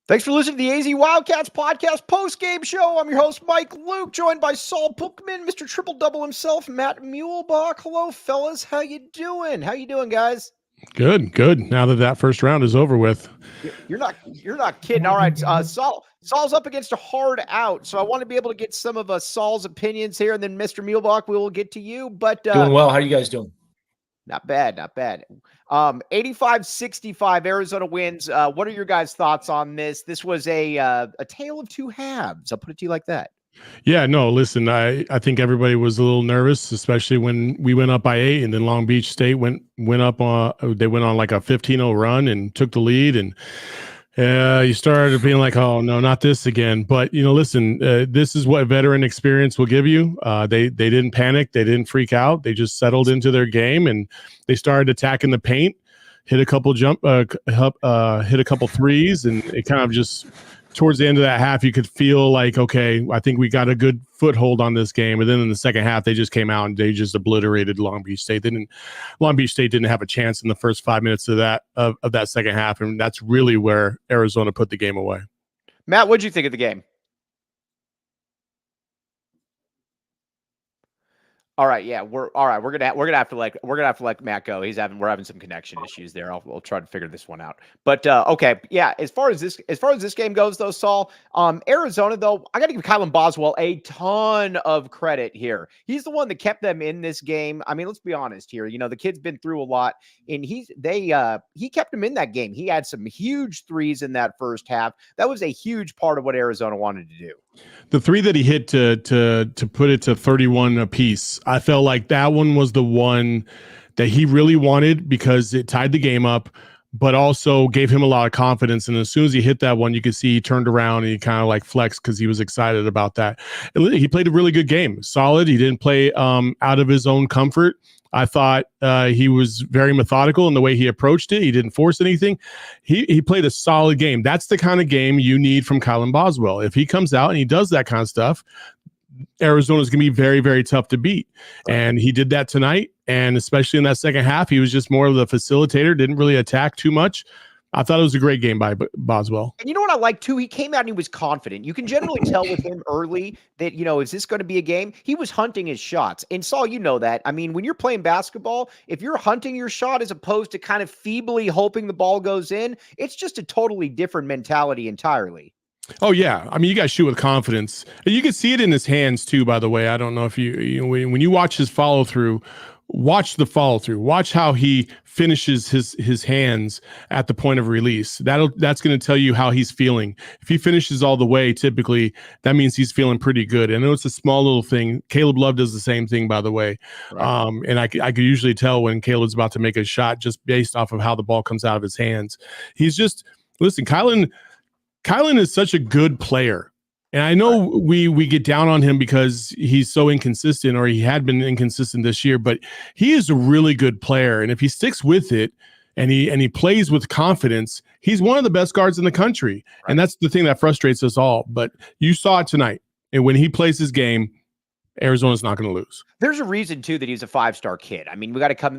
Thanks for listening to the AZ Wildcats podcast post-game show. I'm your host, Mike Luke, joined by Saul Bookman, Mr. Triple-Double himself, Matt Muehlebach. Hello, fellas. How you doing? How you doing, guys? Good. Now that first round is over with. You're not kidding. All right, Saul's up against a hard out, so I want to be able to get some of Saul's opinions here, and then Mr. Muehlebach, we will get to you. But doing well. How are you guys doing? Not bad. 85-65 Arizona wins. What are your guys' thoughts on this? This was a tale of two halves. I'll put it to you like that. Yeah, no, listen, I think everybody was a little nervous, especially when we went up by 8 and then Long Beach State went up they went on like a 15-0 run and took the lead, and you started being like, oh no, not this again. But listen, this is what veteran experience will give you. They didn't panic, they didn't freak out, they just settled into their game and they started attacking the paint, hit a couple hit a couple threes, and it kind of just towards the end of that half, you could feel like, okay, I think we got a good foothold on this game. And then in the second half, they just came out and they just obliterated Long Beach State. Long Beach State didn't have a chance in the first 5 minutes of that second half, and that's really where Arizona put the game away. Matt, what'd you think of the game? All right, yeah, we're gonna have to let Matt go. We're having some connection issues there. We'll try to figure this one out. But okay, yeah. As far as this game goes, though, Saul, Arizona, though, I got to give Kylan Boswell a ton of credit here. He's the one that kept them in this game. I mean, let's be honest here. The kid's been through a lot, and he kept them in that game. He had some huge threes in that first half. That was a huge part of what Arizona wanted to do. The three that he hit to put it to 31 apiece, I felt like that one was the one that he really wanted because it tied the game up, but also gave him a lot of confidence. And as soon as he hit that one, you could see he turned around and he kind of like flexed because he was excited about that. He played a really good game, solid. He didn't play out of his own comfort. I thought he was very methodical in the way he approached it. He didn't force anything. He played a solid game. That's the kind of game you need from Kylan Boswell. If he comes out and he does that kind of stuff, Arizona's going to be very, very tough to beat. And he did that tonight. And especially in that second half, he was just more of the facilitator, didn't really attack too much. I thought it was a great game by Boswell. And you know what I like, too? He came out and he was confident. You can generally tell with him early that, is this going to be a game? He was hunting his shots. And, Saul, you know that. I mean, when you're playing basketball, if you're hunting your shot as opposed to kind of feebly hoping the ball goes in, it's just a totally different mentality entirely. Oh, yeah. I mean, you guys shoot with confidence. And you can see it in his hands, too, by the way. I don't know if when you watch his follow-through, watch the follow-through. Watch how he finishes his hands at the point of release. That's going to tell you how he's feeling. If he finishes all the way, typically, that means he's feeling pretty good. I know it's a small little thing. Caleb Love does the same thing, by the way. Right. And I could usually tell when Caleb's about to make a shot just based off of how the ball comes out of his hands. He's just – listen, Kylan is such a good player. And I know we get down on him because he's so inconsistent, or he had been inconsistent this year, but he is a really good player. And if he sticks with it and he plays with confidence, he's one of the best guards in the country. Right. And that's the thing that frustrates us all. But you saw it tonight. And when he plays his game, Arizona's not going to lose. There's a reason, too, that he's a five-star kid. I mean,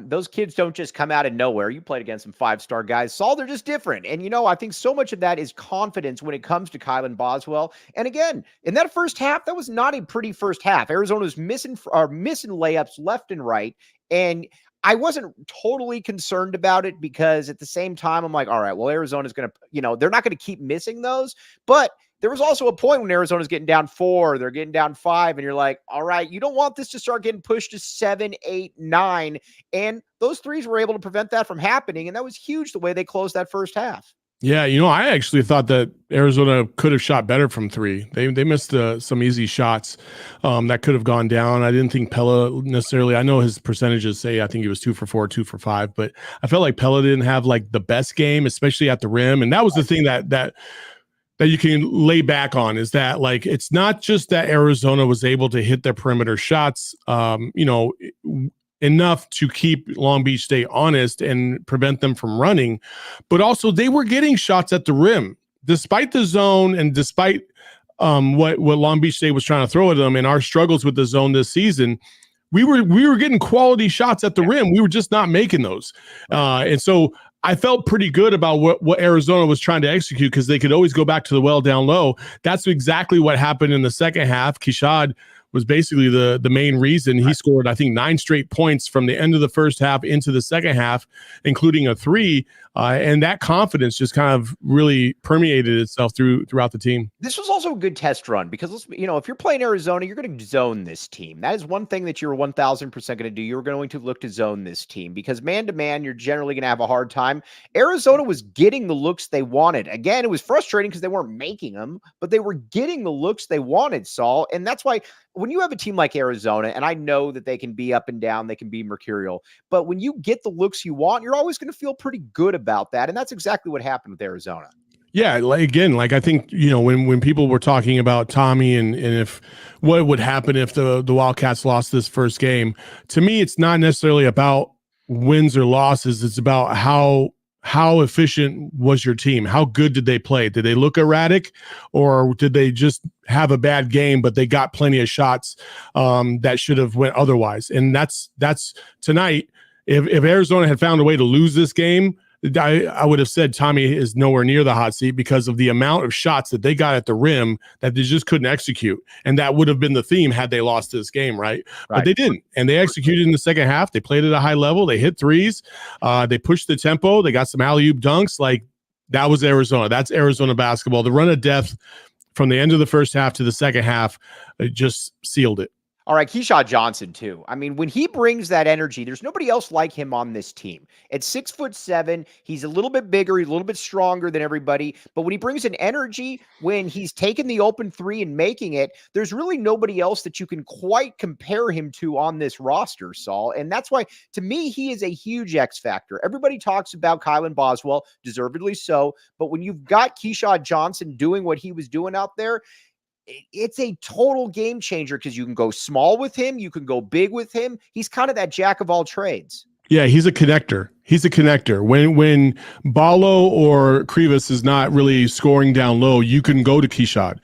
those kids don't just come out of nowhere. You played against some five-star guys. Saul, they're just different. And, I think so much of that is confidence when it comes to Kylan Boswell. And again, in that first half, that was not a pretty first half. Arizona was missing layups left and right. And I wasn't totally concerned about it because at the same time, I'm like, all right, well, Arizona's going to, they're not going to keep missing those. But there was also a point when Arizona's getting down 4, they're getting down 5, and you're like, all right, you don't want this to start getting pushed to 7, 8, 9. And those threes were able to prevent that from happening. And that was huge the way they closed that first half. Yeah, I actually thought that Arizona could have shot better from 3. They missed some easy shots that could have gone down. I didn't think Pella necessarily. I know his percentages say I think he was 2 for 4, 2 for 5, but I felt like Pella didn't have like the best game, especially at the rim. And that was the thing that you can lay back on, is that like it's not just that Arizona was able to hit their perimeter shots, enough to keep Long Beach State honest and prevent them from running, but also they were getting shots at the rim despite the zone and despite what Long Beach State was trying to throw at them and our struggles with the zone this season. We were getting quality shots at the rim. We were just not making those. And so I felt pretty good about what Arizona was trying to execute because they could always go back to the well down low. That's exactly what happened in the second half. Keshad was basically the main reason. He scored, I think, 9 straight points from the end of the first half into the second half, including a 3. And that confidence just kind of really permeated itself throughout the team. This was also a good test run because, if you're playing Arizona, you're going to zone this team. That is one thing that you're 1,000% going to do. You're going to look to zone this team because man-to-man, you're generally going to have a hard time. Arizona was getting the looks they wanted. Again, it was frustrating because they weren't making them, but they were getting the looks they wanted, Saul. And that's why when you have a team like Arizona, and I know that they can be up and down, they can be mercurial, but when you get the looks you want, you're always going to feel pretty good about that. And that's exactly what happened with Arizona. Yeah, I think, when people were talking about Tommy and if what would happen if the Wildcats lost this first game, to me, it's not necessarily about wins or losses. It's about how efficient was your team? How good did they play? Did they look erratic, or did they just have a bad game, but they got plenty of shots that should have went otherwise? And that's tonight. If Arizona had found a way to lose this game, I would have said Tommy is nowhere near the hot seat because of the amount of shots that they got at the rim that they just couldn't execute. And that would have been the theme had they lost this game, right? But they didn't. And they executed in the second half. They played at a high level. They hit threes. They pushed the tempo. They got some alley-oop dunks. Like, that was Arizona. That's Arizona basketball. The run of death from the end of the first half to the second half just sealed it. All right, Keshad Johnson, too. I mean, when he brings that energy, there's nobody else like him on this team. At 6'7", he's a little bit bigger, he's a little bit stronger than everybody. But when he brings an energy, when he's taking the open 3 and making it, there's really nobody else that you can quite compare him to on this roster, Saul. And that's why, to me, he is a huge X factor. Everybody talks about Kylan Boswell, deservedly so. But when you've got Keshad Johnson doing what he was doing out there, it's a total game changer because you can go small with him. You can go big with him. He's kind of that jack of all trades. Yeah, he's a connector. When Ballo or Krivas is not really scoring down low, you can go to Keshad.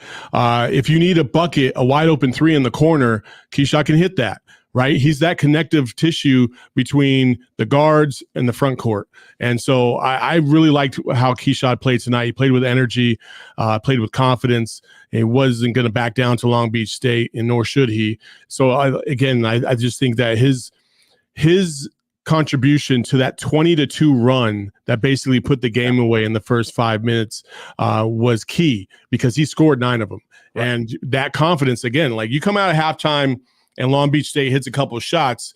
If you need a bucket, a wide open 3 in the corner, Keshad can hit that. Right? He's that connective tissue between the guards and the front court. And so I really liked how Keshad played tonight. He played with energy, played with confidence. He wasn't going to back down to Long Beach State, and nor should he. So I just think that his contribution to that 20-2 run that basically put the game away in the first 5 minutes was key because he scored 9 of them. Right. And that confidence, again, like you come out of halftime and Long Beach State hits a couple of shots,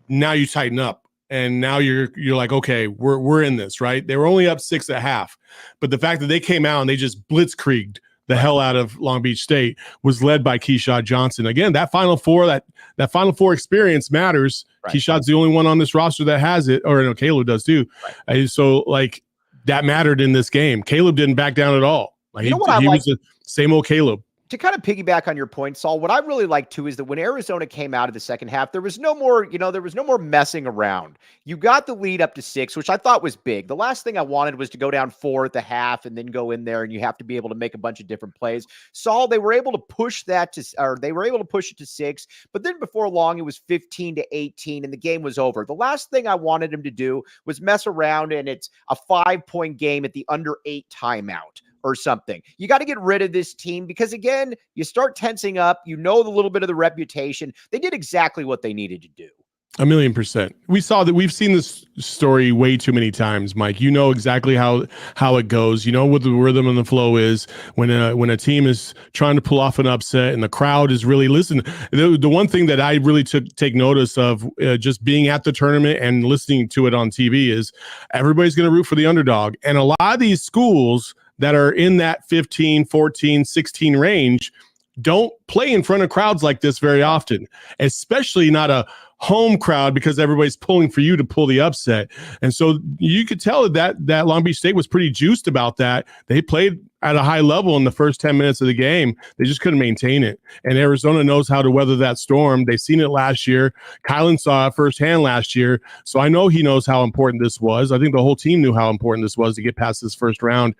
now you tighten up. And now you're like, okay, we're in this, right? They were only up 6 at half. But the fact that they came out and they just blitzkrieged the hell out of Long Beach State was led by Keshad Johnson. Again, that Final Four, that Final Four experience matters. Right. Keshad's the only one on this roster that has it, or no, Caleb does too. Right. So like that mattered in this game. Caleb didn't back down at all. Like he was the same old Caleb. To kind of piggyback on your point, Saul, what I really like too is that when Arizona came out of the second half, there was no more messing around. You got the lead up to 6, which I thought was big. The last thing I wanted was to go down 4 at the half and then go in there and you have to be able to make a bunch of different plays. Saul, they were able to push it to 6, but then before long it was 15-18 and the game was over. The last thing I wanted him to do was mess around and it's a 5-point game at the under 8 timeout or something. You got to get rid of this team because, again, you start tensing up. You know the little bit of the reputation. They did exactly what they needed to do. 1,000,000%. We've seen this story way too many times, Mike. You know exactly how it goes. You know what the rhythm and the flow is when a team is trying to pull off an upset and the crowd is really listening. The one thing that I really take notice of just being at the tournament and listening to it on TV is everybody's going to root for the underdog. And a lot of these schools that are in that 15, 14, 16 range don't play in front of crowds like this very often, especially not a home crowd because everybody's pulling for you to pull the upset. And so you could tell that Long Beach State was pretty juiced about that. They played at a high level in the first 10 minutes of the game. They just couldn't maintain it. And Arizona knows how to weather that storm. They've seen it last year. Kylan saw it firsthand last year. So I know he knows how important this was. I think the whole team knew how important this was to get past this first round.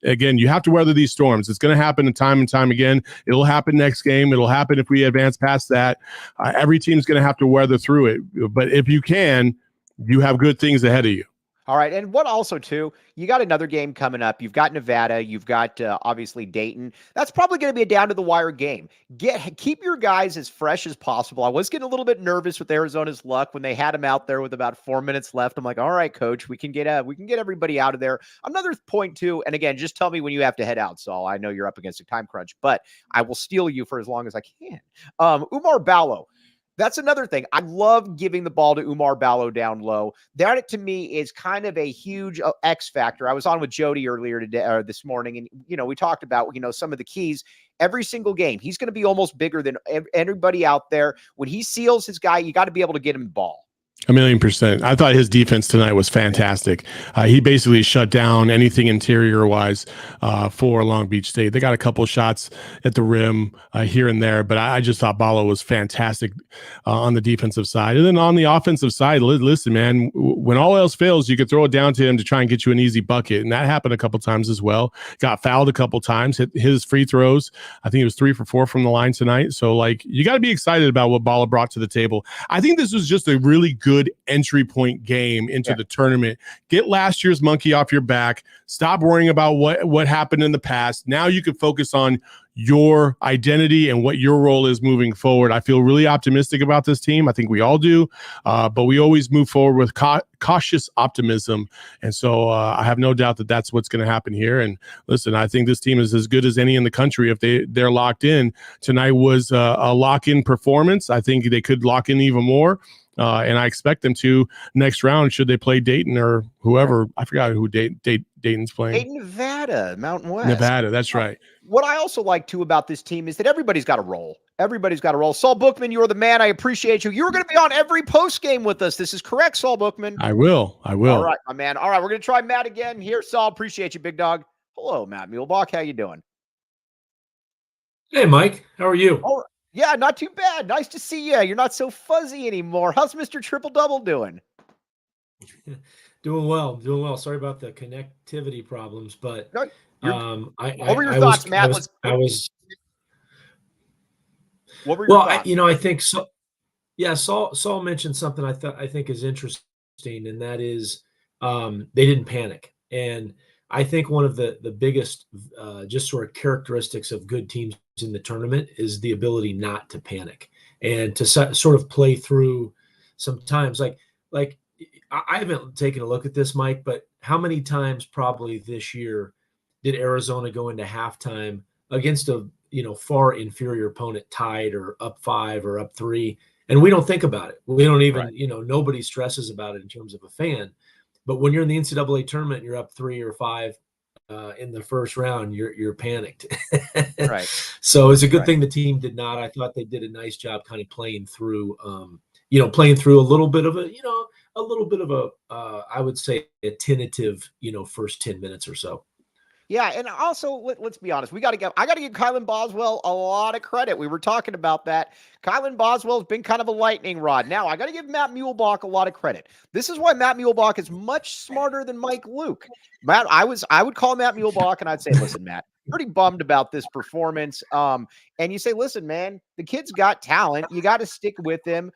Again, you have to weather these storms. It's going to happen time and time again. It'll happen next game. It'll happen if we advance past that. Every team's going to have to weather through it. But if you can, you have good things ahead of you. All right. And what also, too, you got another game coming up. You've got Nevada. You've got, obviously, Dayton. That's probably going to be a down-to-the-wire game. Keep your guys as fresh as possible. I was getting a little bit nervous with Arizona's luck when they had him out there with about 4 minutes left. I'm like, all right, coach, we can get everybody out of there. Another point, too, and again, just tell me when you have to head out, Saul. I know you're up against a time crunch, but I will steal you for as long as I can. Oumar Ballo. That's another thing. I love giving the ball to Oumar Ballo down low. That, to me, is kind of a huge X factor. I was on with Jody earlier today, or this morning, and, we talked about, some of the keys. Every single game, he's going to be almost bigger than everybody out there. When he seals his guy, you got to be able to get him the ball. 1,000,000%. I thought his defense tonight was fantastic. He basically shut down anything interior wise for Long Beach State. They got a couple of shots at the rim here and there, but I just thought Ballo was fantastic on the defensive side. And then on the offensive side, listen, man, when all else fails, you could throw it down to him to try and get you an easy bucket. And that happened a couple times as well. Got fouled a couple times, hit his free throws. I think it was 3 for 4 from the line tonight. So, you got to be excited about what Ballo brought to the table. I think this was just a really good entry point game into the tournament. Get last year's monkey off your back. Stop worrying about what happened in the past. Now you can focus on your identity and what your role is moving forward. I feel really optimistic about this team. I think we all do, but we always move forward with cautious optimism. And so I have no doubt that that's what's going to happen here. And listen, I think this team is as good as any in the country if they're locked in. Tonight was a lock-in performance. I think they could lock in even more. And I expect them to next round should they play Dayton or whoever. I forgot who Dayton's playing. Dayton, Nevada, Mountain West. Nevada, that's right. What I also like, too, about this team is that everybody's got a role. Everybody's got a role. Saul Bookman, you're the man. I appreciate you. You're going to be on every post game with us. This is correct, Saul Bookman. I will. All right, my man. All right, we're going to try Matt again. Here, Saul. Appreciate you, big dog. Hello, Matt Muehlebach. How you doing? Hey, Mike. How are you? Oh, yeah, not too bad. Nice to see you. You're not so fuzzy anymore. How's Mr. Triple Double doing? Doing well. Sorry about the connectivity problems, but No, what were your thoughts, Matt? What were your thoughts? I think so. Yeah, Saul mentioned something I think is interesting, and that is they didn't panic. And I think one of the biggest just sort of characteristics of good teams in the tournament is the ability not to panic and to sort of play through sometimes. Like I haven't taken a look at this, Mike, but how many times probably this year did Arizona go into halftime against a far inferior opponent, tied or up 5 or up 3, and we don't think about it. We don't even nobody stresses about it in terms of a fan. But when you're in the NCAA tournament, you're up 3 or 5 in the first round, you're panicked. Right. So it's a good thing the team did not. I thought they did a nice job kind of playing through a little bit of I would say a tentative, first 10 minutes or so. Yeah, and also let's be honest. I got to give Kylan Boswell a lot of credit. We were talking about that. Kylan Boswell has been kind of a lightning rod. Now I got to give Matt Muehlebach a lot of credit. This is why Matt Muehlebach is much smarter than Mike Luke. Matt, I would call Matt Muehlebach and I'd say, listen, Matt, pretty bummed about this performance. And you say, listen, man, the kid's got talent. You got to stick with him.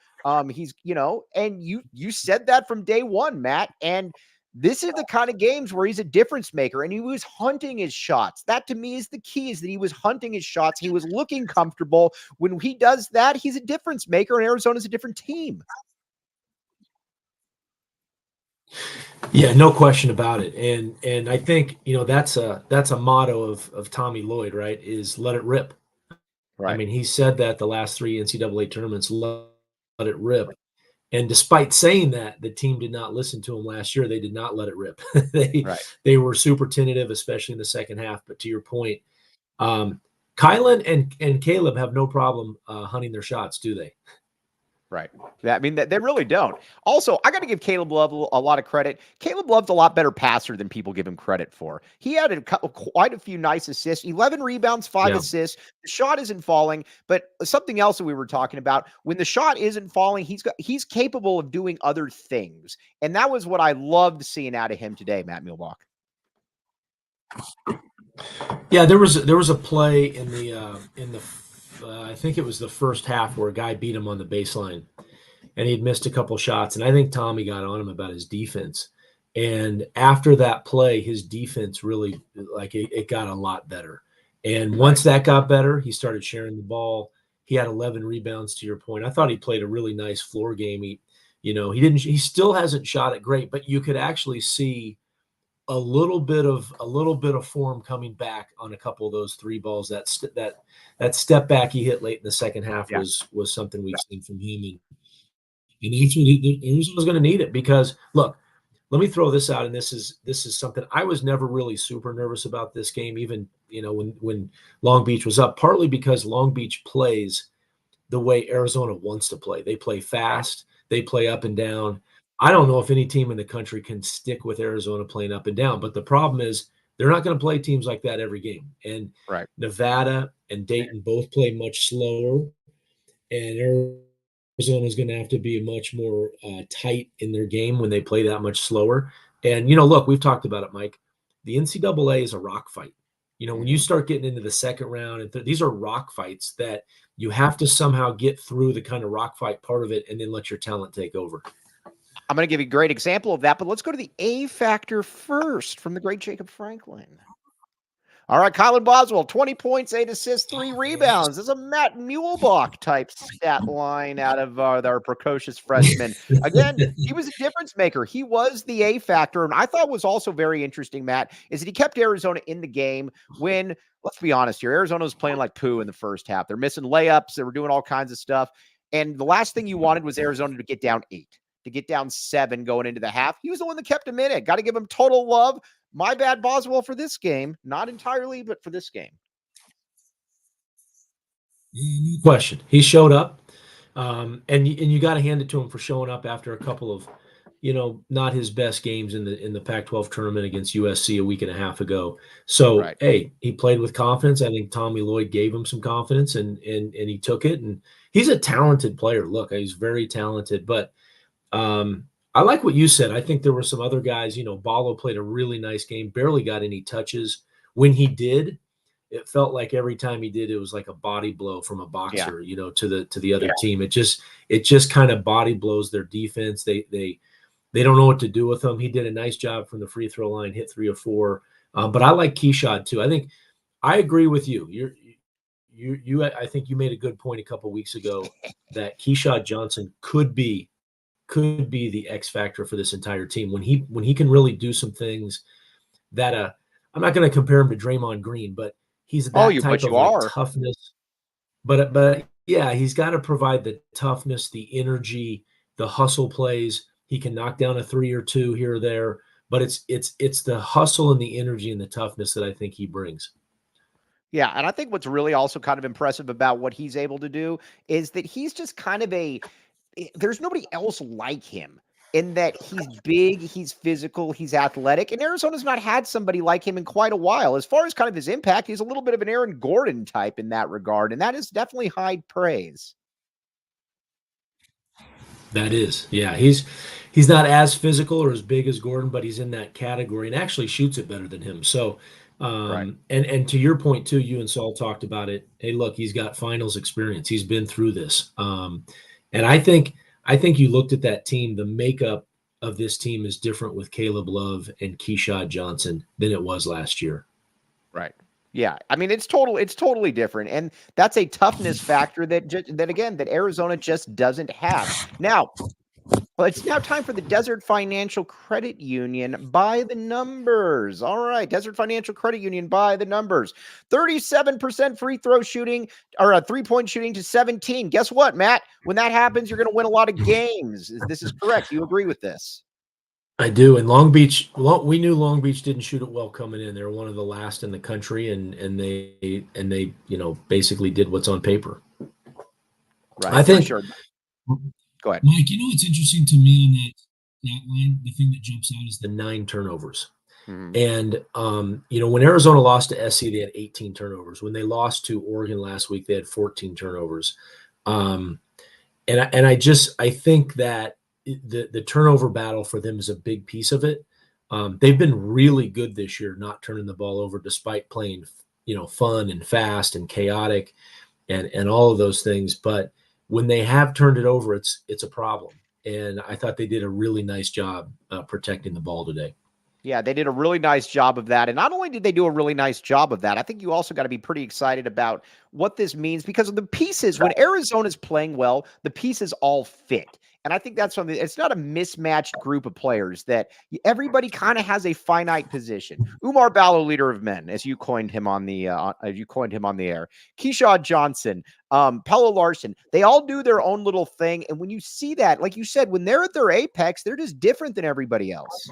He's, and you said that from day one, Matt. And this is the kind of games where he's a difference maker, and he was hunting his shots. That, to me, is the key, is that he was hunting his shots. He was looking comfortable. When he does that, he's a difference maker, and Arizona's a different team. Yeah, no question about it. And I think, that's a motto of Tommy Lloyd, right, is let it rip. Right. I mean, he said that the last 3 NCAA tournaments, let it rip. And despite saying that, the team did not listen to him last year. They did not let it rip. They were super tentative, especially in the second half. But to your point, Kylan and Caleb have no problem hunting their shots, do they? Right. I mean, they really don't. Also, I got to give Caleb Love a lot of credit. Caleb Love's a lot better passer than people give him credit for. He had quite a few nice assists, 11 rebounds, 5 assists. The shot isn't falling, but something else that we were talking about, when the shot isn't falling, he's capable of doing other things. And that was what I loved seeing out of him today, Matt Muehlebach. Yeah, there was a play in the I think it was the first half where a guy beat him on the baseline and he'd missed a couple shots. And I think Tommy got on him about his defense. And after that play, his defense really, like, it got a lot better. And Right. once that got better, he started sharing the ball. He had 11 rebounds, to your point. I thought he played a really nice floor game. He still hasn't shot it great, but you could actually see a little bit of form coming back on a couple of those three balls. That step back he hit late in the second half Yeah. was something we've seen from him. And that's what Arizona's going to need it, because look, let me throw this out, and this is something I was never really super nervous about this game, even when Long Beach was up, partly because Long Beach plays the way Arizona wants to play. They play fast, they play up and down. I don't know if any team in the country can stick with Arizona playing up and down, but the problem is they're not going to play teams like that every game. And Right. Nevada and Dayton both play much slower, and Arizona is going to have to be much more tight in their game when they play that much slower. And, look, we've talked about it, Mike. The NCAA is a rock fight. When you start getting into the second round, and these are rock fights that you have to somehow get through the kind of rock fight part of it and then let your talent take over. I'm going to give you a great example of that, but let's go to the A factor first from the great Jacob Franklin. All right, Kylan Boswell, 20 points, 8 assists, 3 rebounds. This is a Matt Muehlebach type stat line out of our precocious freshman. Again, he was a difference maker. He was the A factor. And I thought was also very interesting, Matt, is that he kept Arizona in the game when, let's be honest here, Arizona was playing like poo in the first half. They're missing layups. They were doing all kinds of stuff. And the last thing you wanted was Arizona to get down 8, to get down 7 going into the half. He was the one that kept him in it. Got to give him total love. My bad, Boswell, for this game. Not entirely, but for this game. No question. He showed up. And you got to hand it to him for showing up after a couple of, not his best games in the Pac-12 tournament against USC a week and a half ago. So, Right. hey, he played with confidence. I think Tommy Lloyd gave him some confidence, and he took it. And he's a talented player. Look, he's very talented. But I like what you said. I think there were some other guys. Ballo played a really nice game, barely got any touches. When he did, it felt like every time he did, it was like a body blow from a boxer, to the other team. It just kind of body blows their defense. They don't know what to do with him. He did a nice job from the free throw line, hit 3 or 4. But I like Keshad too. I agree with you. I think you made a good point a couple of weeks ago that Keshad Johnson could be the X factor for this entire team when he can really do some things that I'm not going to compare him to Draymond Green, but he's that type of like toughness. But yeah, he's got to provide the toughness, the energy, the hustle plays. He can knock down a 3 or 2 here or there, but it's the hustle and the energy and the toughness that I think he brings. Yeah, and I think what's really also kind of impressive about what he's able to do is that he's just kind of there's nobody else like him in that he's big, he's physical, he's athletic, and Arizona's not had somebody like him in quite a while. As far as kind of his impact, he's a little bit of an Aaron Gordon type in that regard, and that is definitely high praise. That is, yeah. He's not as physical or as big as Gordon, but he's in that category and actually shoots it better than him. So, Right. and to your point too, you and Saul talked about it. Hey, look, he's got finals experience. He's been through this. And I think you looked at that team. The makeup of this team is different with Caleb Love and Keshad Johnson than it was last year. Right. Yeah. I mean, it's totally different. And that's a toughness factor that Arizona just doesn't have. Now, it's now time for the Desert Financial Credit Union by the numbers. All right, Desert Financial Credit Union by the numbers. 37% free throw shooting or 3-point shooting to 17. Guess what, Matt? When that happens, you're going to win a lot of games. This is correct. You agree with this? I do. And Long Beach, we knew Long Beach didn't shoot it well coming in. They were one of the last in the country, and they basically did what's on paper. Right. I think. Sure. Go ahead, Mike. What's interesting to me on that line? The thing that jumps out is the 9 turnovers. Mm-hmm. And when Arizona lost to SC, they had 18 turnovers. When they lost to Oregon last week, they had 14 turnovers. And I think that the turnover battle for them is a big piece of it. They've been really good this year, not turning the ball over, despite playing, fun and fast and chaotic and all of those things. But when they have turned it over, it's a problem. And I thought they did a really nice job protecting the ball today. Yeah, they did a really nice job of that. And not only did they do a really nice job of that, I think you also got to be pretty excited about what this means because of the pieces. When Arizona's playing well, the pieces all fit. And I think that's something, it's not a mismatched group of players that everybody kind of has a finite position. Oumar Ballo, leader of men, as you coined him on the air. Keshad Johnson, Pelle Larson, they all do their own little thing. And when you see that, like you said, when they're at their apex, they're just different than everybody else.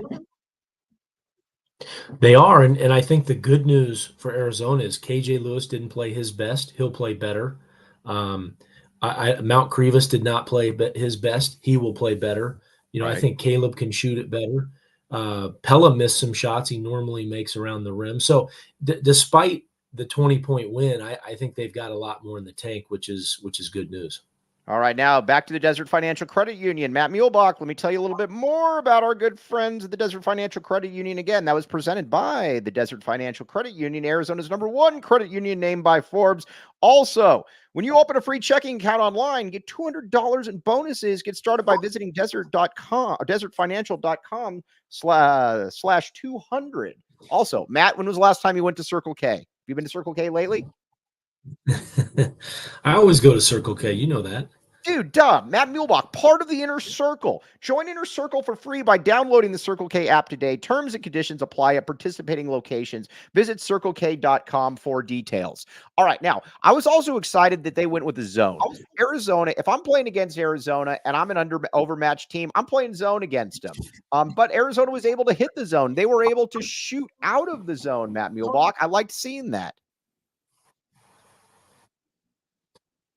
They are, and I think the good news for Arizona is KJ Lewis didn't play his best. He'll play better. Mount Krivas did not play his best. He will play better. I think Caleb can shoot it better. Pella missed some shots he normally makes around the rim. So despite the 20-point win, I think they've got a lot more in the tank, which is good news. All right, now back to the Desert Financial Credit Union. Matt Muehlebach, let me tell you a little bit more about our good friends at the Desert Financial Credit Union. Again, that was presented by the Desert Financial Credit Union, Arizona's #1 credit union named by Forbes. Also, when you open a free checking account online, get $200 in bonuses. Get started by visiting desertfinancial.com/200. Also, Matt, when was the last time you went to Circle K? Have you been to Circle K lately? I always go to Circle K. You know that. Dude, Matt Muehlebach, part of the Inner Circle. Join Inner Circle for free by downloading the Circle K app today. Terms and conditions apply at participating locations. Visit CircleK.com for details. All right, now, I was also excited that they went with the zone. Arizona, if I'm playing against Arizona and I'm an overmatched team, I'm playing zone against them. But Arizona was able to hit the zone. They were able to shoot out of the zone, Matt Muehlebach. I liked seeing that.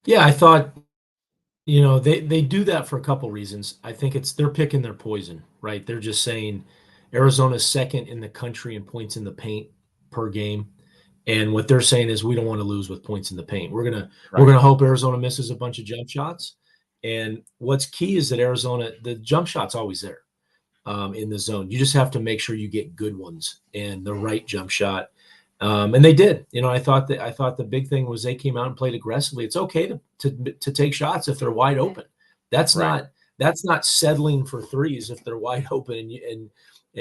Yeah, I thought they do that for a couple reasons. I think they're picking their poison, right? They're just saying Arizona's second in the country in points in the paint per game. And what they're saying is we don't want to lose with points in the paint. We're gonna hope Arizona misses a bunch of jump shots. And what's key is that Arizona, the jump shot's always there in the zone. You just have to make sure you get good ones and the right jump shot. And they did. I thought the big thing was they came out and played aggressively. It's okay to take shots if they're wide open. That's not settling for threes if they're wide open and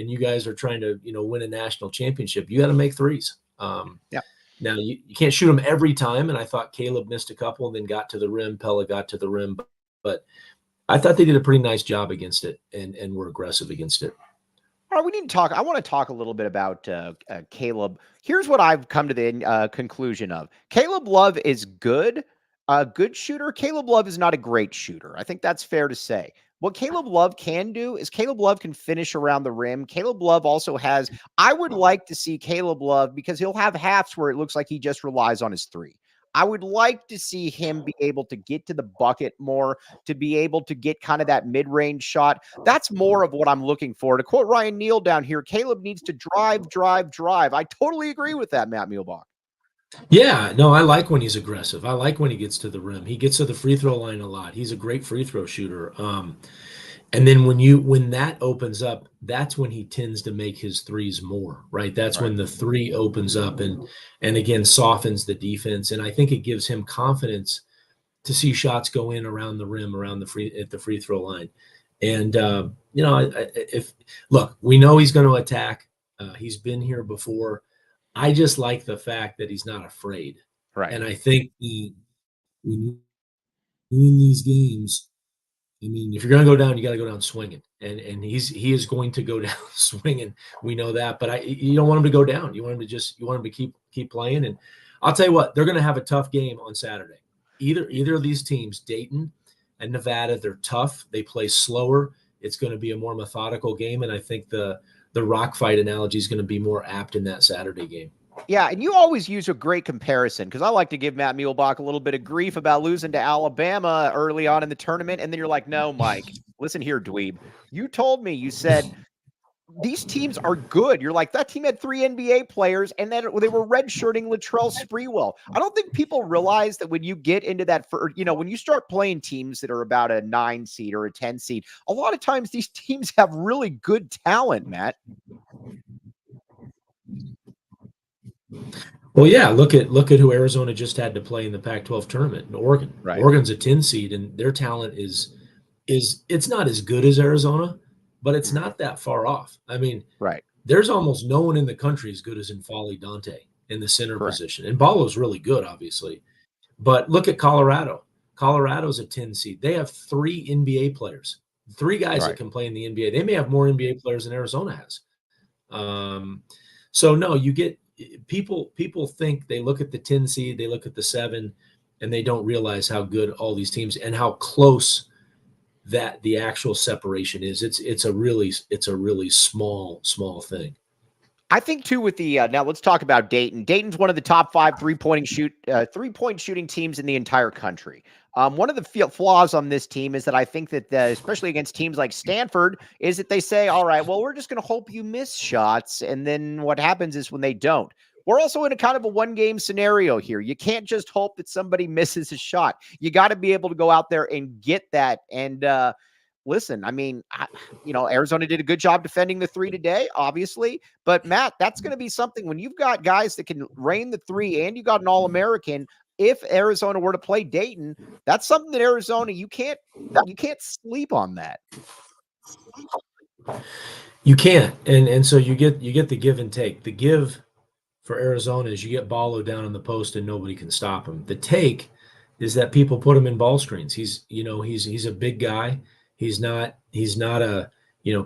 you guys are trying to win a national championship. You got to make threes. Now you can't shoot them every time. And I thought Caleb missed a couple and then got to the rim. Pella got to the rim, but I thought they did a pretty nice job against it and were aggressive against it. All right, we need to talk. I want to talk a little bit about Caleb. Here's what I've come to the conclusion of. Caleb Love is good, a good shooter. Caleb Love is not a great shooter. I think that's fair to say. What Caleb Love can do is Caleb Love can finish around the rim. Caleb Love also has, I would like to see Caleb Love because he'll have halves where it looks like he just relies on his three. I would like to see him be able to get to the bucket more, to be able to get kind of that mid-range shot. That's more of what I'm looking for. To quote Ryan Neal down here, Caleb needs to drive. I totally agree with that, Matt Muehlebach. Yeah, no, I like when he's aggressive. I like when he gets to the rim. He gets to the free throw line a lot. He's a great free throw shooter. And then when that opens up, that's when he tends to make his threes more, right? That's when the three opens up and again softens the defense. And I think it gives him confidence to see shots go in around the rim, at the free throw line. And look, we know he's going to attack. He's been here before. I just like the fact that he's not afraid. Right. And I think when you win these games, I mean, if you're going to go down, you got to go down swinging, and he is going to go down swinging. We know that, but you don't want him to go down. You want him to keep playing. And I'll tell you what, they're going to have a tough game on Saturday. Either of these teams, Dayton and Nevada, they're tough. They play slower. It's going to be a more methodical game, and I think the rock fight analogy is going to be more apt in that Saturday game. Yeah, and you always use a great comparison because I like to give Matt Muehlebach a little bit of grief about losing to Alabama early on in the tournament. And then you're like, no, Mike, listen here, dweeb. You told me, you said, these teams are good. You're like, that team had 3 NBA players, and then they were redshirting Latrell Sprewell. I don't think people realize that when you get into that, when you start playing teams that are about a 9 seed or a 10 seed, a lot of times these teams have really good talent, Matt. Well, yeah, look at who Arizona just had to play in the Pac-12 tournament in Oregon. Right. Oregon's a 10 seed, and their talent is it's not as good as Arizona, but it's not that far off. I mean, Right. there's almost no one in the country as good as N'Faly Dante in the center Correct. position. And Ballo's really good, obviously. But look at Colorado. Colorado's a 10 seed. They have 3 NBA players, 3 guys that Right. can play in the NBA. They may have more NBA players than Arizona has. So no, you get people think they look at the 10 seed, they look at the 7, and they don't realize how good all these teams and how close that the actual separation is. It's a really small thing. I think too with the now let's talk about Dayton. Dayton's one of the top 5 3-point shooting teams in the entire country. One of the flaws on this team is that I think that especially against teams like Stanford is that they say, all right, well, we're just going to hope you miss shots. And then what happens is when they don't, we're also in a kind of a 1-game scenario here. You can't just hope that somebody misses a shot. You got to be able to go out there and get that. And listen, I mean, Arizona did a good job defending the 3 today, obviously. But, Matt, that's going to be something when you've got guys that can rain the 3 and you got an All-American. If Arizona were to play Dayton, that's something that Arizona, you can't sleep on that. You can't. And so you get the give and take. The give for Arizona is you get Ballo down in the post and nobody can stop him. The take is that people put him in ball screens. He's a big guy. He's not a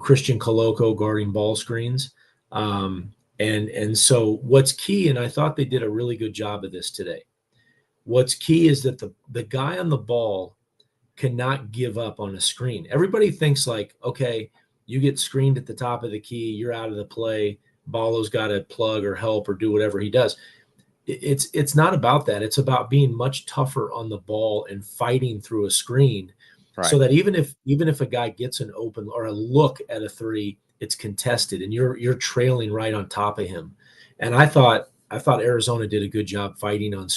Christian Coloco guarding ball screens. And so what's key, and I thought they did a really good job of this today. What's key is that the guy on the ball cannot give up on a screen. Everybody thinks like, okay, you get screened at the top of the key, you're out of the play. Ballo's got to plug or help or do whatever he does. It's not about that. It's about being much tougher on the ball and fighting through a screen, right, so that even if a guy gets an open or a look at a 3, it's contested and you're trailing right on top of him. And I thought Arizona did a good job fighting on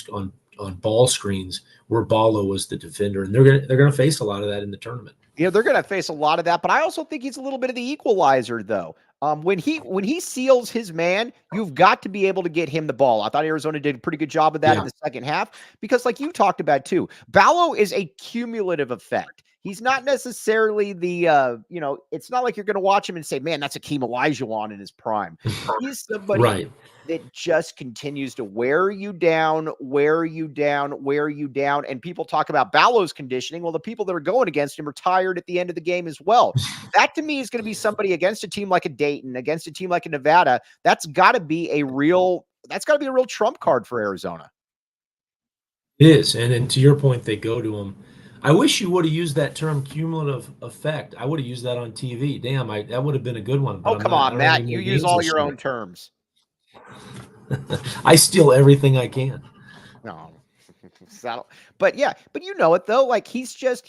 ball screens where Ballo was the defender, and they're gonna face a lot of that in the tournament. Yeah, they're going to face a lot of that, but I also think he's a little bit of the equalizer, though. When he seals his man, you've got to be able to get him the ball. I thought Arizona did a pretty good job of that in the second half because, like you talked about too, Ballo is a cumulative effect. He's not necessarily the it's not like you're going to watch him and say, man, that's Akeem Olajuwon in his prime. He's somebody right that just continues to wear you down. And people talk about Ballo's conditioning. Well, the people that are going against him are tired at the end of the game as well. That to me is going to be somebody against a team like a Dayton, against a team like a Nevada. That's got to be a real trump card for Arizona. It is. And to your point, they go to him. I wish you would have used that term cumulative effect. I would have used that on TV. Damn, that would have been a good one. Oh, come on, Matt. You use all your own terms. I steal everything I can. No. But yeah, but you know it though. Like he's just,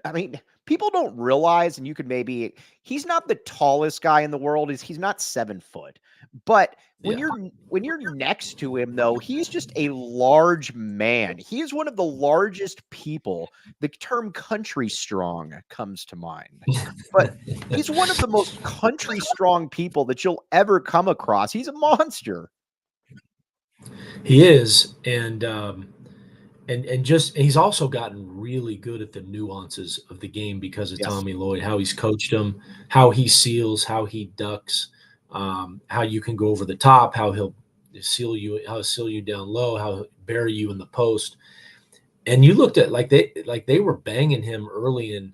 I mean, people don't realize, and you could maybe, he's not the tallest guy in the world. He's not 7 foot, but when you're next to him though, he's just a large man. He is one of the largest people. The term country strong comes to mind, but he's one of the most country strong people that you'll ever come across. He's a monster. He is. And he's also gotten really good at the nuances of the game because of Tommy Lloyd, how he's coached him, how he seals, how he ducks, how you can go over the top, how he'll seal you down low, how he'll bury you in the post. And you looked at like they were banging him early in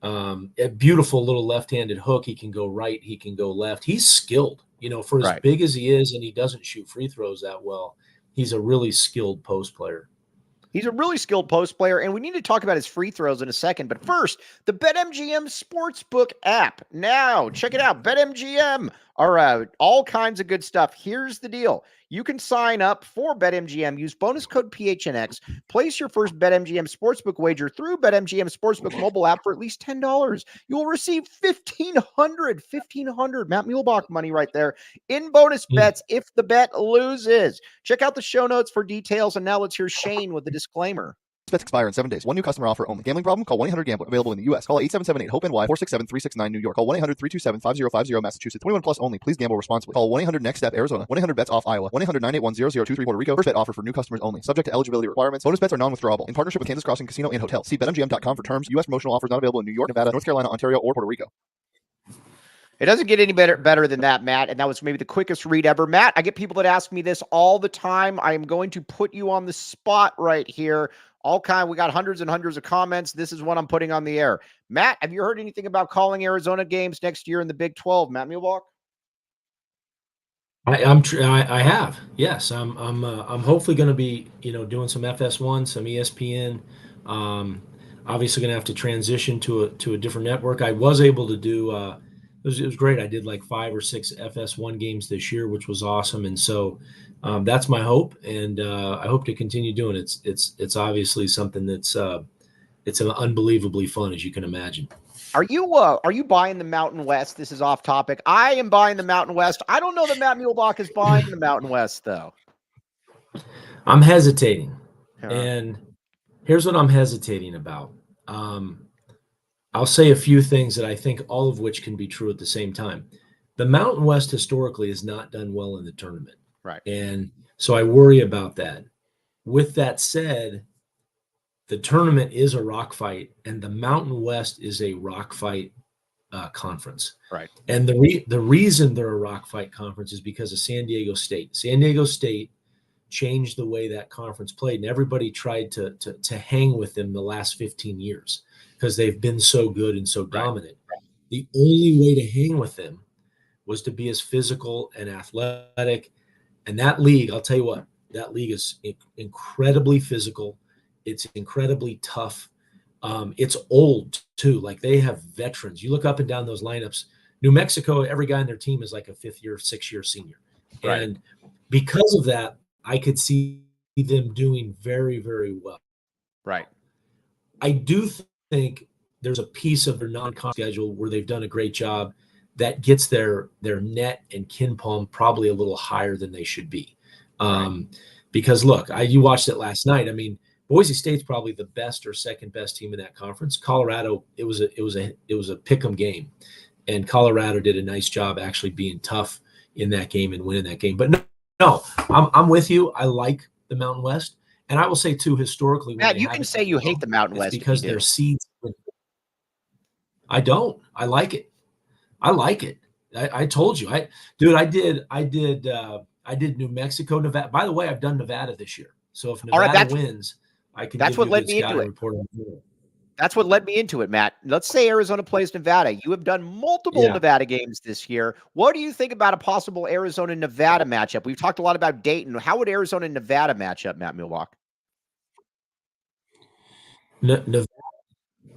a beautiful little left-handed hook. He can go right, he can go left. He's skilled, for as big as he is, and he doesn't shoot free throws that well. He's a really skilled post player. He's a really skilled post player, and we need to talk about his free throws in a second. But first, the BetMGM Sportsbook app. Now, check it out. BetMGM are all kinds of good stuff. Here's the deal. You can sign up for BetMGM. Use bonus code PHNX. Place your first BetMGM Sportsbook wager through BetMGM Sportsbook mobile app for at least $10. You will receive $1,500 Matt Muehlebach money right there in bonus bets if the bet loses. Check out the show notes for details. And now let's hear Shane with the disclaimer. bets expire in 7 days. One new customer offer only. Gambling problem? Call 1-800-GAMBLER. Available in the U.S. Call 877-8-HOPE-NY 467-369 New York. Call 1-800-327-5050 Massachusetts. 21 plus only. Please gamble responsibly. Call 1-800-NEXT-STEP Arizona. 1-800-BETS-OFF Iowa. 1-800-981-0023 Puerto Rico. First bet offer for new customers only. Subject to eligibility requirements. Bonus bets are non-withdrawable. In partnership with Kansas Crossing Casino and Hotel. See BetMGM.com for terms. U.S. promotional offers not available in New York, Nevada, North Carolina, Ontario, or Puerto Rico. It doesn't get any better than that, Matt. And that was maybe the quickest read ever. Matt, I get people that ask me this all the time. I am going to put you on the spot right here. We got hundreds and hundreds of comments. This is what I'm putting on the air. Matt, have you heard anything about calling Arizona games next year in the Big 12? Matt Muehlebach? I have. Yes, I'm hopefully going to be doing some FS1, some ESPN. Obviously going to have to transition to a different network. I was able to do. It was great. I did like 5 or 6 FS1 games this year, which was awesome. And so that's my hope, and I hope to continue doing it. It's obviously something that's it's unbelievably fun, as you can imagine. Are you buying the Mountain West? This is off topic. I am buying the Mountain West. I don't know that Matt Muehlebach is buying the Mountain West, though. I'm hesitating, and here's what I'm hesitating about. I'll say a few things that I think all of which can be true at the same time. The Mountain West historically has not done well in the tournament. Right. And so I worry about that. With that said, the tournament is a rock fight, and the Mountain West is a rock fight conference. Right. And the reason they're a rock fight conference is because of San Diego State. San Diego State changed the way that conference played, and everybody tried to hang with them the last 15 years. Because they've been so good and so dominant. Right. The only way to hang with them was to be as physical and athletic. And that league, I'll tell you what, that league is incredibly physical. It's incredibly tough. It's old, too. Like, they have veterans. You look up and down those lineups. New Mexico, every guy on their team is like a 5th-year, 6-year senior. Right. And because of that, I could see them doing very, very well. Right. I do think there's a piece of their non-con schedule where they've done a great job that gets their net and kin palm probably a little higher than they should be. Because look, you watched it last night. I mean, Boise State's probably the best or second best team in that conference. Colorado, it was a pick'em game, and Colorado did a nice job actually being tough in that game and winning that game. But no, I'm with you. I like the Mountain West. And I will say, too, historically, Matt, you can say you hate the Mountain West because their seeds. I don't. I like it. I told you. I did New Mexico, Nevada. By the way, I've done Nevada this year. So if Nevada wins, I can. That's what led me into it. That's what led me into it, Matt. Let's say Arizona plays Nevada. You have done multiple Nevada games this year. What do you think about a possible Arizona-Nevada matchup? We've talked a lot about Dayton. How would Arizona and Nevada match up, Matt Muehlebach?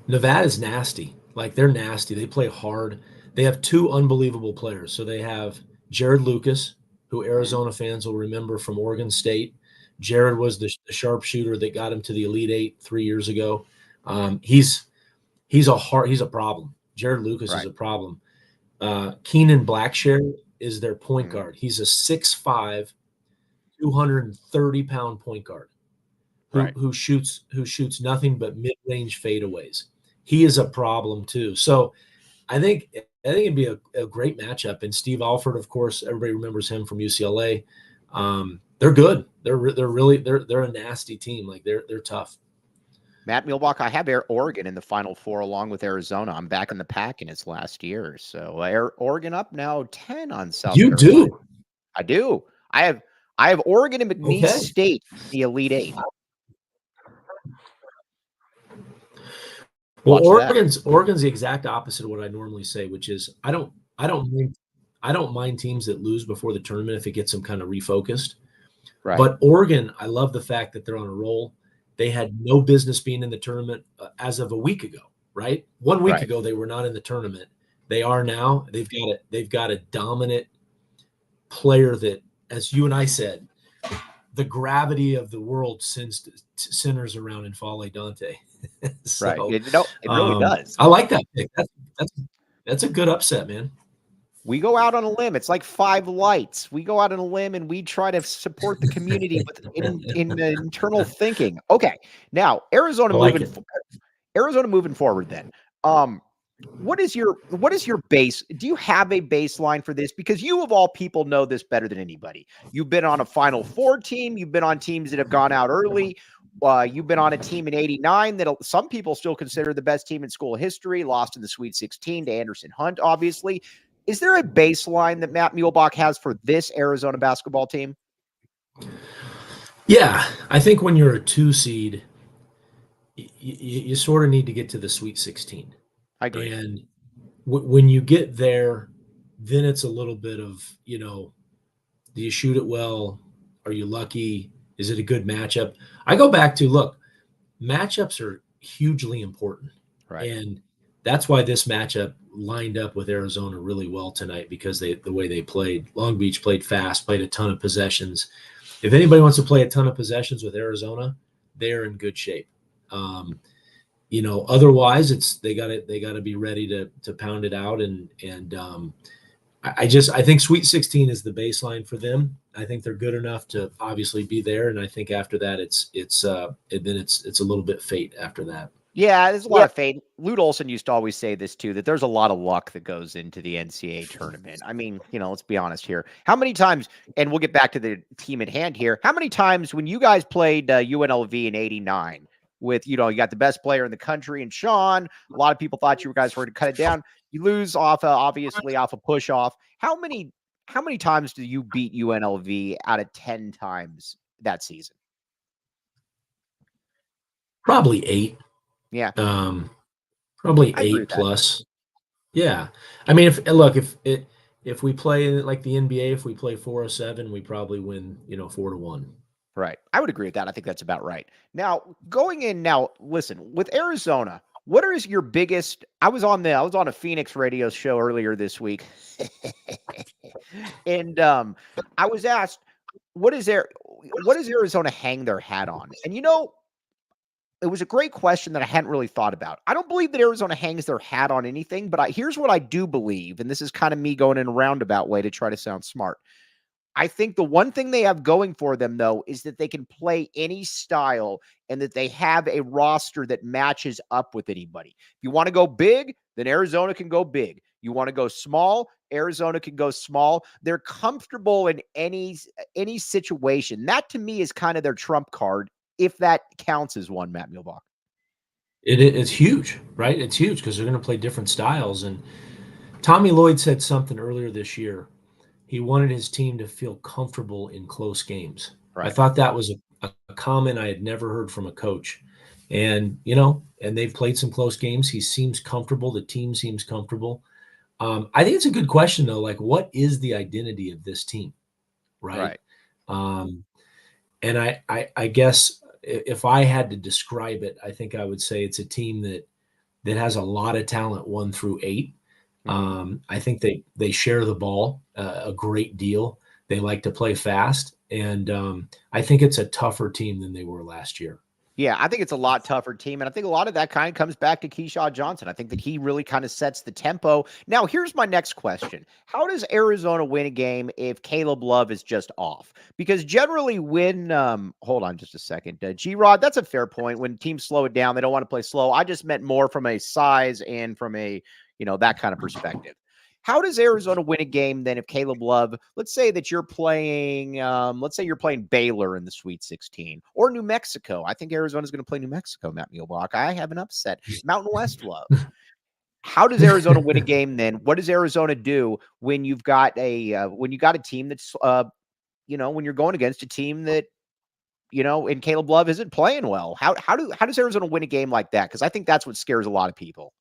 Nevada's nasty. Like, they're nasty. They play hard. They have 2 unbelievable players. So they have Jared Lucas, who Arizona fans will remember from Oregon State. Jared was the sharpshooter that got him to the Elite 8 3 years ago. He's a problem. Jared Lucas is a problem. Keenan Blackshear is their point guard. He's a 6'5", 230-pound point guard who shoots nothing but mid-range fadeaways. He is a problem too. So I think it'd be a great matchup. And Steve Alford, of course, everybody remembers him from UCLA. They're good. They're a nasty team. Like, they're tough. Matt Muehlebach, I have Oregon in the Final Four along with Arizona. I'm back in the pack in its last year. So Oregon up now 10 on South Carolina. Do? I do. I have Oregon and McNeese State, the Elite 8. Well, Oregon's the exact opposite of what I normally say, which is I don't mind teams that lose before the tournament if it gets them kind of refocused. Right. But Oregon, I love the fact that they're on a roll. They had no business being in the tournament as of a week ago, right? 1 week ago, they were not in the tournament. They are now. They've got a dominant player that, as you and I said, the gravity of the world centers around N'Faly Dante. So, it really does. I like that pick. That's a good upset, man. We go out on a limb. It's like Five Lights. We go out on a limb and we try to support the community with in internal thinking. Okay, now Arizona moving forward. Then, what is your base? Do you have a baseline for this? Because you of all people know this better than anybody. You've been on a Final Four team. You've been on teams that have gone out early. You've been on a team in '89 that some people still consider the best team in school history. Lost in the Sweet 16 to Anderson Hunt, obviously. Is there a baseline that Matt Muehlebach has for this Arizona basketball team? Yeah, I think when you're a 2 seed, you sort of need to get to the Sweet 16. I agree. And when you get there, then it's a little bit of, do you shoot it well? Are you lucky? Is it a good matchup? I go back to, look, matchups are hugely important. Right. And that's why this matchup lined up with Arizona really well tonight, because the way they played. Long Beach played fast, played a ton of possessions. If anybody wants to play a ton of possessions with Arizona, they're in good shape. Otherwise they got to be ready to pound it out. I think Sweet 16 is the baseline for them. I think they're good enough to obviously be there. And I think after that, it's a little bit fate after that. Yeah, there's a lot of fate. Lute Olson used to always say this too, that there's a lot of luck that goes into the NCAA tournament. I mean, let's be honest here. How many times, and we'll get back to the team at hand here, how many times when you guys played UNLV in '89 with, you got the best player in the country and Sean, a lot of people thought you guys were to cut it down. You lose obviously off a push off. How many times do you beat UNLV out of 10 times that season? Probably 8. Yeah. Probably 8 plus. Yeah. I mean, if we play like the NBA, if we play 4-7, we probably win, 4-1. Right. I would agree with that. I think that's about right. Now, listen, with Arizona, what is your biggest? I was on a Phoenix radio show earlier this week. And I was asked, what does Arizona hang their hat on? And it was a great question that I hadn't really thought about. I don't believe that Arizona hangs their hat on anything, but here's what I do believe, and this is kind of me going in a roundabout way to try to sound smart. I think the one thing they have going for them, though, is that they can play any style and that they have a roster that matches up with anybody. If you want to go big, then Arizona can go big. You want to go small, Arizona can go small. They're comfortable in any situation. That, to me, is kind of their trump card, if that counts as one, Matt Muehlebach. It's huge, right? It's huge because they're going to play different styles. And Tommy Lloyd said something earlier this year. He wanted his team to feel comfortable in close games. Right. I thought that was a comment I had never heard from a coach. And, and they've played some close games. He seems comfortable. The team seems comfortable. I think it's a good question, though. Like, what is the identity of this team? Right. And I guess if I had to describe it, I think I would say it's a team that has a lot of talent 1 through 8. I think they share the ball a great deal. They like to play fast. And I think it's a tougher team than they were last year. Yeah, I think it's a lot tougher team. And I think a lot of that kind of comes back to Keshad Johnson. I think that he really kind of sets the tempo. Now, here's my next question. How does Arizona win a game if Caleb Love is just off? Because generally when hold on just a second. G-Rod, that's a fair point. When teams slow it down, they don't want to play slow. I just meant more from a size and from a, that kind of perspective. How does Arizona win a game then if Caleb Love, let's say that you're playing, Baylor in the Sweet 16 or New Mexico. I think Arizona's going to play New Mexico, Matt Muehlebach. I have an upset. Mountain West Love. How does Arizona win a game then? What does Arizona do when you've got a team that's, when you're going against a team that, and Caleb Love isn't playing well? How does Arizona win a game like that? Because I think that's what scares a lot of people.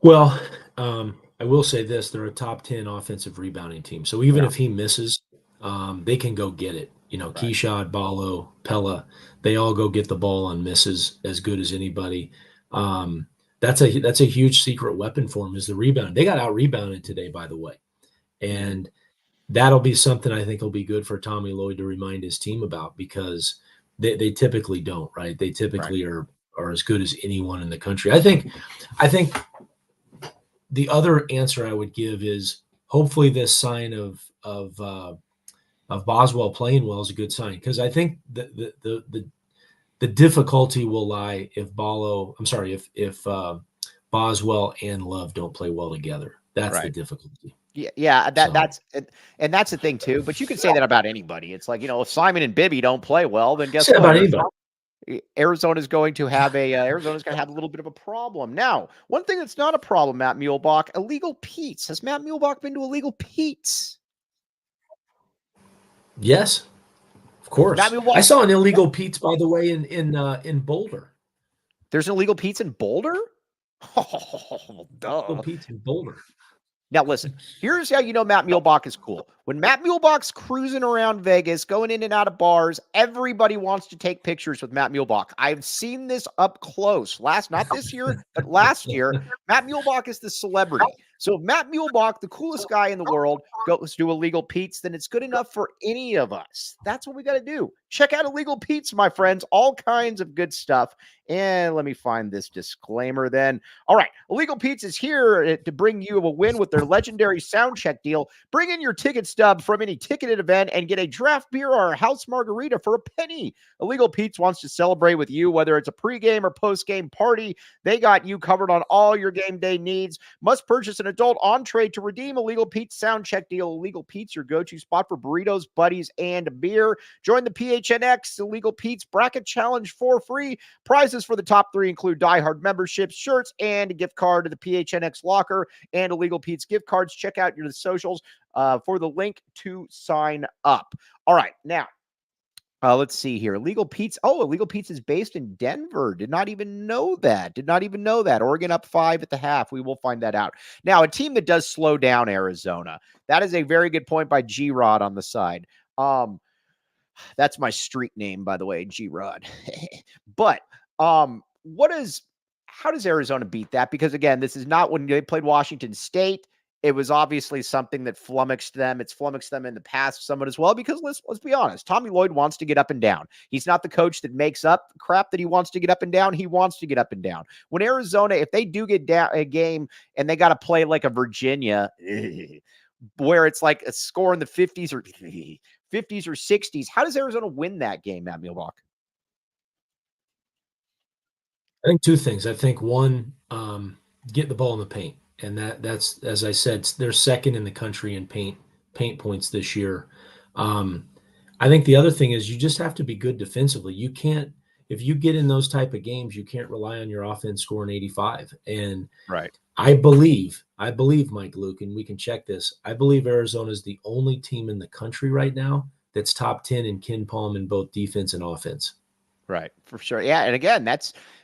Well, I will say this. They're a top 10 offensive rebounding team. So even if he misses, they can go get it. Right. Keshad, Ballo, Pella, they all go get the ball on misses as good as anybody. That's a huge secret weapon for them is the rebound. They got out-rebounded today, by the way. And that'll be something I think will be good for Tommy Lloyd to remind his team about because they typically don't, right? They typically are as good as anyone in the country. I think the other answer I would give is hopefully this sign of Boswell playing well is a good sign, because I think the difficulty will lie if Boswell and Love don't play well together. That's the difficulty. Yeah, that's the thing too. But you can say that about anybody. It's like, if Simon and Bibby don't play well, then guess what? About anybody. Arizona's going to have a little bit of a problem. Now, one thing that's not a problem, Matt Muehlebach, illegal Pete's. Has Matt Muehlebach been to illegal Pete's? Yes, of course. I saw an illegal Pete's, by the way, in Boulder. There's an illegal Pete's in Boulder? Oh, duh. Illegal Pete's in Boulder. Now, listen, here's how you know Matt Muehlebach is cool. When Matt Muehlebach's cruising around Vegas, going in and out of bars, everybody wants to take pictures with Matt Muehlebach. I've seen this up close. Not this year, but last year, Matt Muehlebach is the celebrity. So if Matt Muehlebach, the coolest guy in the world, goes to Illegal Pete's, then it's good enough for any of us. That's what we got to do. Check out Illegal Pete's, my friends. All kinds of good stuff. And let me find this disclaimer then. All right. Illegal Pete's is here to bring you a win with their legendary sound check deal. Bring in your ticket stub from any ticketed event and get a draft beer or a house margarita for a penny. Illegal Pete's wants to celebrate with you, whether it's a pregame or postgame party. They got you covered on all your game day needs. Must purchase an adult entree to redeem Illegal Pete's sound check deal. Illegal Pete's, your go-to spot for burritos, buddies, and beer. Join the PHNX Illegal Pete's Bracket Challenge for free. Prizes for the top 3 include diehard memberships, shirts, and a gift card to the PHNX locker and Illegal Pete's gift cards. Check out your socials for the link to sign up. All right, now, let's see here. Illegal Pete's. Oh, Illegal Pete's is based in Denver. Did not even know that. Oregon up 5 at the half. We will find that out. Now, a team that does slow down Arizona. That is a very good point by G-Rod on the side. That's my street name, by the way, G-Rod. But how does Arizona beat that? Because again, this is not when they played Washington State. It was obviously something that flummoxed them. It's flummoxed them in the past somewhat as well, because let's be honest. Tommy Lloyd wants to get up and down. He's not the coach that makes up crap that he wants to get up and down. He wants to get up and down. When Arizona, if they do get down a game and they got to play like a Virginia, where it's like a score in the 50s or 60s, how does Arizona win that game, Matt Muehlebach? I think 2 things. I think one, get the ball in the paint. And that's, as I said, they're second in the country in paint points this year. I think the other thing is you just have to be good defensively. You can't, if you get in those type of games, you can't rely on your offense scoring 85. And right. I believe, Mike Luke, and we can check this. I believe Arizona is the only team in the country right now that's top 10 in Ken Palm in both defense and offense. Right, for sure. Yeah, and again,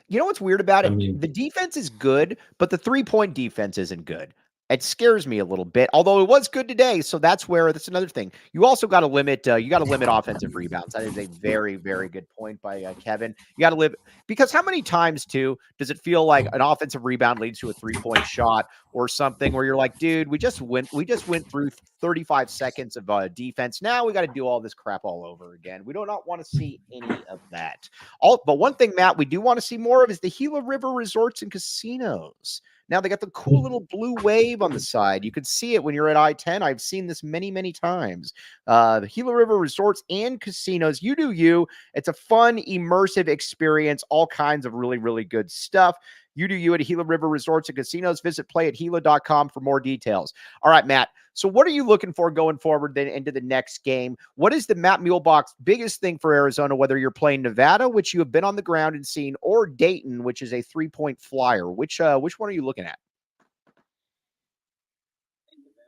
you know what's weird about it? The defense is good, but the 3-point defense isn't good. It scares me a little bit, although it was good today. So that's another thing. You also got to limit, offensive rebounds. That is a very, very good point by Kevin. You got to limit, because how many times too does it feel like an offensive rebound leads to a 3-point shot or something where you're like, dude, we just went through 35 seconds of defense. Now we got to do all this crap all over again. We do not want to see any of that. But one thing, Matt, we do want to see more of is the Gila River Resorts and Casinos. Now they got the cool little blue wave on the side. You could see it when you're at I-10. I've seen this many, many times. The Gila River Resorts and Casinos. You do you. It's a fun, immersive experience. All kinds of really, really good stuff. You do you at Gila River Resorts and Casinos. Visit playatgila.com for more details. All right, Matt. So what are you looking for going forward then into the next game? What is the Matt Muehlebach's biggest thing for Arizona, whether you're playing Nevada, which you have been on the ground and seen, or Dayton, which is a 3-point flyer? Which one are you looking at?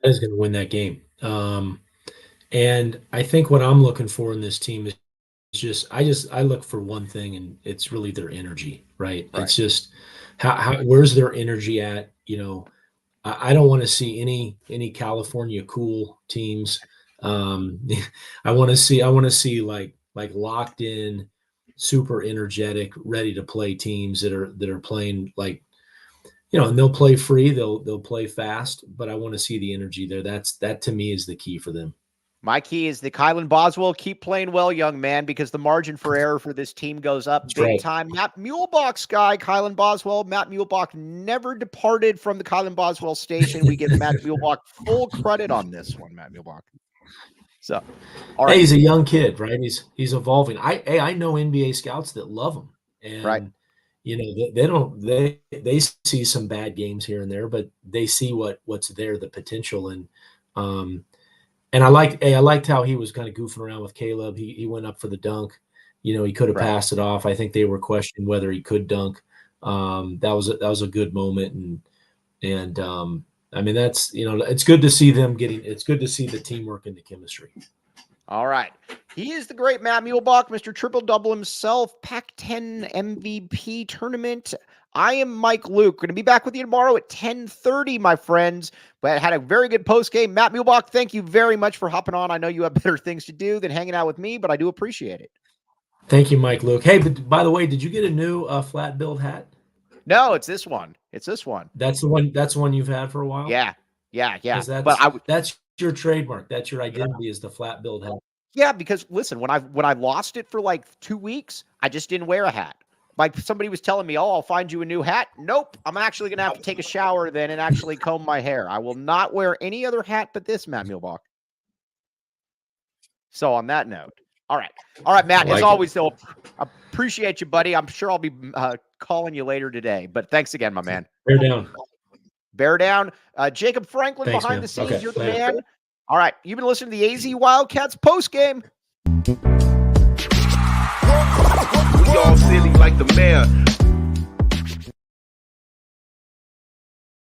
Is going to win that game. And I think what I'm looking for in this team is I look for one thing, and it's really their energy, right? It's just where's their energy at? I don't want to see any California cool teams. I want to see like locked in, super energetic, ready to play teams that are playing like, and they'll play free, they'll play fast, but I want to see the energy there. That to me is the key for them. My key is the Kylan Boswell. Keep playing well, young man, because the margin for error for this team goes up big time. Matt Muehlebach's guy, Kylan Boswell. Matt Muehlebach never departed from the Kylan Boswell station. We give Matt Muehlebach full credit on this one, Matt Muehlebach. So, all right. Hey, he's a young kid, right? He's evolving. I know NBA scouts that love him, and right. They see some bad games here and there, but they see what's there, the potential, and I liked how he was kind of goofing around with Caleb. He went up for the dunk. He could have passed it off. I think they were questioning whether he could dunk. That was a good moment, and I mean, that's, it's good to see it's good to see the teamwork and the chemistry. All right. He is the great Matt Muehlebach, Mr. Triple-Double himself, Pac-10 MVP tournament. I am Mike Luke. Going to be back with you tomorrow at 10:30, my friends. But had a very good post game. Matt Muehlebach, thank you very much for hopping on. I know you have better things to do than hanging out with me, but I do appreciate it. Thank you, Mike Luke. Hey, but by the way, did you get a new flat build hat? No, it's this one. It's this one. That's the one. That's one you've had for a while. Yeah. That's your trademark. That's your identity, is the flat build hat. Yeah, because listen, when I lost it for like 2 weeks, I just didn't wear a hat. Like somebody was telling me, "Oh, I'll find you a new hat." Nope, I'm actually gonna have to take a shower then and actually comb my hair. I will not wear any other hat but this, Matt Muehlebach. So on that note, all right, Matt. As always, though, I appreciate you, buddy. I'm sure I'll be calling you later today. But thanks again, my man. Bear down. Jacob Franklin. Thanks, behind the scenes. Okay, you're the man. All right, you've been listening to the AZ Wildcats post game. We all silly like the mayor.